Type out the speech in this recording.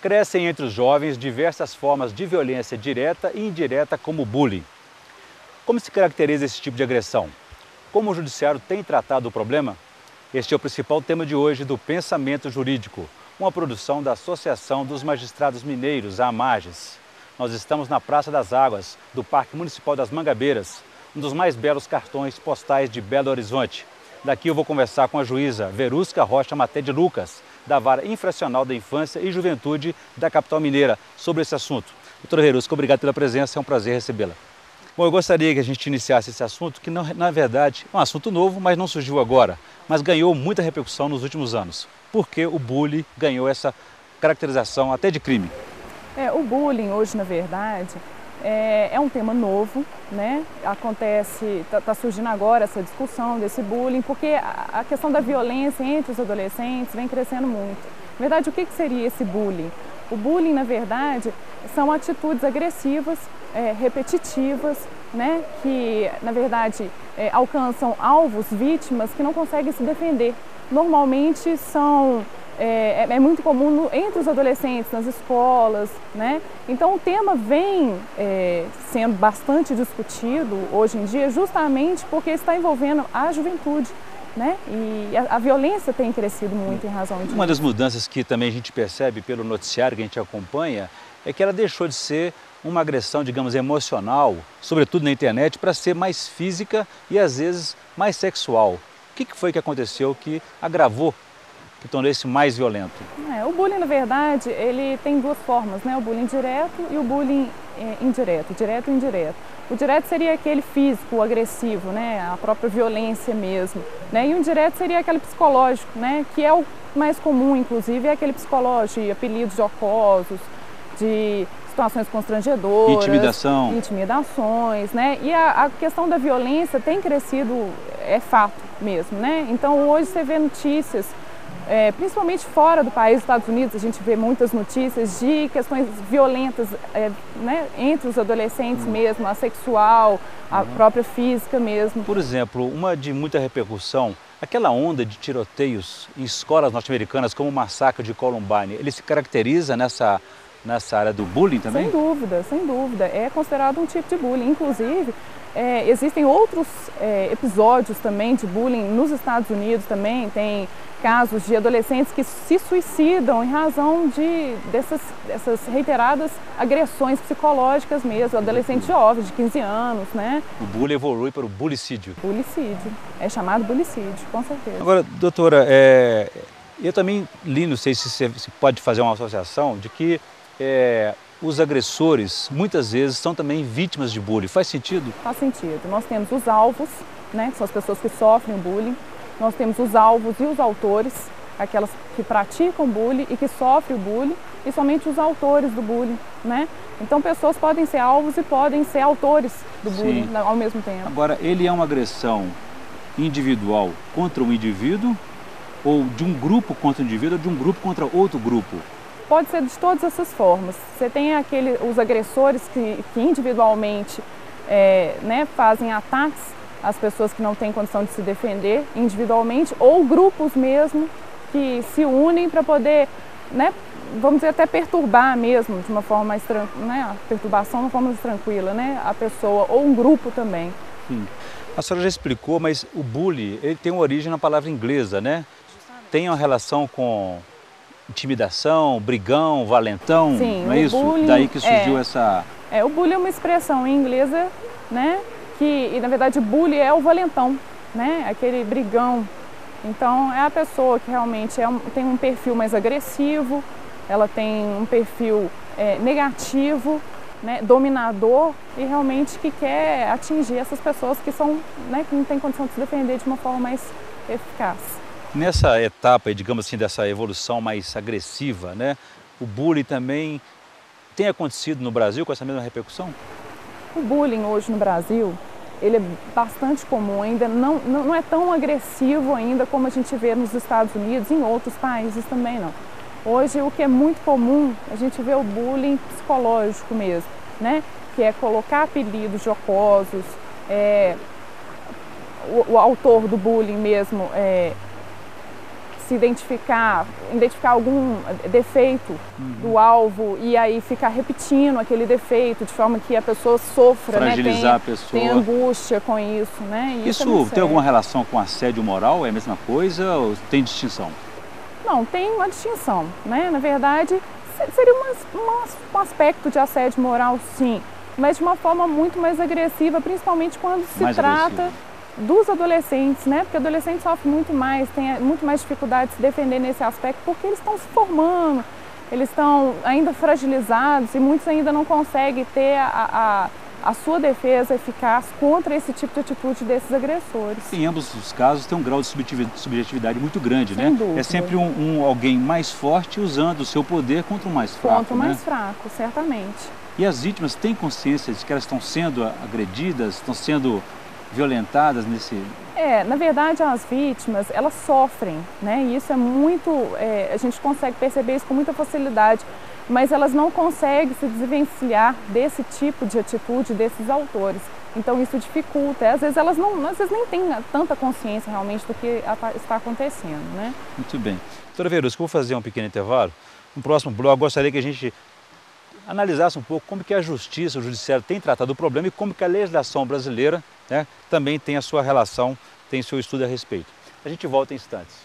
Crescem entre os jovens diversas formas de violência direta e indireta, como o bullying. Como se caracteriza esse tipo de agressão? Como o judiciário tem tratado o problema? Este é o principal tema de hoje do Pensamento Jurídico, uma produção da Associação dos Magistrados Mineiros, a AMAGES. Nós estamos na Praça das Águas, do Parque Municipal das Mangabeiras, um dos mais belos cartões postais de Belo Horizonte. Daqui eu vou conversar com a juíza Verusca Rocha Maté de Lucas, da Vara Infracional da Infância e Juventude da capital mineira, sobre esse assunto. Doutora Verusca, obrigado pela presença, é um prazer recebê-la. Bom, eu gostaria que a gente iniciasse esse assunto, que na verdade é um assunto novo, mas não surgiu agora, mas ganhou muita repercussão nos últimos anos. Porque o bullying ganhou essa caracterização até de crime? O bullying hoje, na verdade, é um tema novo, né? Está surgindo agora essa discussão desse bullying, porque a questão da violência entre os adolescentes vem crescendo muito. Na verdade, o que seria esse bullying? O bullying, na verdade, são atitudes agressivas, repetitivas, né? Que, na verdade, alcançam alvos, vítimas que não conseguem se defender. Normalmente é muito comum entre os adolescentes, nas escolas, né? Então o tema vem sendo bastante discutido hoje em dia justamente porque está envolvendo a juventude, né? E a violência tem crescido muito em razão disso. Uma das mudanças que também a gente percebe pelo noticiário que a gente acompanha é que ela deixou de ser uma agressão, digamos, emocional, sobretudo na internet, para ser mais física e às vezes mais sexual. O que foi que aconteceu que agravou, que tornou esse mais violento? O bullying, na verdade, ele tem duas formas, né? O bullying direto e o bullying indireto, direto e indireto. O direto seria aquele físico, o agressivo, né? A própria violência mesmo, né? E o indireto seria aquele psicológico, né? Que é o mais comum, inclusive, é aquele psicológico, de apelidos jocosos, de situações constrangedoras, intimidações, né? E a questão da violência tem crescido, é fato mesmo, né? Então hoje você vê notícias, principalmente fora do país, Estados Unidos, a gente vê muitas notícias de questões violentas, né? Entre os adolescentes mesmo, a sexual, a própria física mesmo. Por exemplo, uma de muita repercussão, aquela onda de tiroteios em escolas norte-americanas, como o massacre de Columbine, ele se caracteriza nessa área do bullying também? Sem dúvida, sem dúvida. É considerado um tipo de bullying. Inclusive, existem outros episódios também de bullying nos Estados Unidos também. Tem casos de adolescentes que se suicidam em razão dessas reiteradas agressões psicológicas mesmo. Adolescentes jovens, de 15 anos, né? O bullying evolui para o bulicídio. Bulicídio. É chamado bulicídio, com certeza. Agora, doutora, eu também li, não sei se você pode fazer uma associação, de que os agressores, muitas vezes, são também vítimas de bullying. Faz sentido? Faz sentido. Nós temos os alvos, né, que são as pessoas que sofrem bullying. Nós temos os alvos e os autores, aquelas que praticam bullying e que sofrem o bullying, e somente os autores do bullying, né? Então, pessoas podem ser alvos e podem ser autores do bullying ao mesmo tempo. Agora, ele é uma agressão individual contra um indivíduo, ou de um grupo contra um indivíduo, ou de um grupo contra outro grupo? Pode ser de todas essas formas. Você tem os agressores que individualmente né, fazem ataques às pessoas que não têm condição de se defender individualmente, ou grupos mesmo que se unem para poder, né, vamos dizer, até perturbar mesmo de uma forma mais tranquila, né, a perturbação de uma forma mais tranquila, né, a pessoa, ou um grupo também. Sim. A senhora já explicou, mas o bullying, ele tem uma origem na palavra inglesa, né? Tem uma relação com intimidação, brigão, valentão, sim, não é isso? Bullying, daí que surgiu essa... o bullying é uma expressão em inglesa, né? E na verdade bully é o valentão, né? Aquele brigão. Então é a pessoa que realmente tem um perfil mais agressivo, ela tem um perfil negativo, né? Dominador, e realmente que quer atingir essas pessoas que são, né? Que não têm condição de se defender de uma forma mais eficaz. Nessa etapa, digamos assim, dessa evolução mais agressiva, né? O bullying também tem acontecido no Brasil com essa mesma repercussão? O bullying hoje no Brasil, ele é bastante comum, ainda não é tão agressivo ainda como a gente vê nos Estados Unidos e em outros países também não. Hoje o que é muito comum, a gente vê o bullying psicológico mesmo, né? Que é colocar apelidos jocosos, o autor do bullying mesmo se identificar algum defeito do alvo e aí ficar repetindo aquele defeito de forma que a pessoa sofra, fragilizar, né? a pessoa. Tem angústia com isso, né? E isso é tem alguma relação com assédio moral? É a mesma coisa ou tem distinção? Não, tem uma distinção, né? Na verdade, seria um aspecto de assédio moral, sim, mas de uma forma muito mais agressiva, principalmente quando se trata dos adolescentes, né? Porque adolescentes sofrem muito mais, têm muito mais dificuldade de se defender nesse aspecto, porque eles estão se formando, eles estão ainda fragilizados e muitos ainda não conseguem ter a sua defesa eficaz contra esse tipo de atitude desses agressores. Em ambos os casos tem um grau de subjetividade muito grande, Sem né? dúvida. É sempre alguém mais forte usando o seu poder contra o mais fraco. Contra o mais fraco, certamente. E as vítimas têm consciência de que elas estão sendo agredidas, estão sendo violentadas nesse... Na verdade, as vítimas, elas sofrem, né? E isso é muito... a gente consegue perceber isso com muita facilidade, mas elas não conseguem se desvencilhar desse tipo de atitude desses autores. Então isso dificulta. Às vezes elas nem têm tanta consciência realmente do que está acontecendo, né? Muito bem. Doutora Verusca, eu vou fazer um pequeno intervalo. No próximo bloco, gostaria que a gente analisasse um pouco como que a justiça, o judiciário tem tratado o problema e como que a legislação brasileira, né, também tem a sua relação, tem seu estudo a respeito. A gente volta em instantes.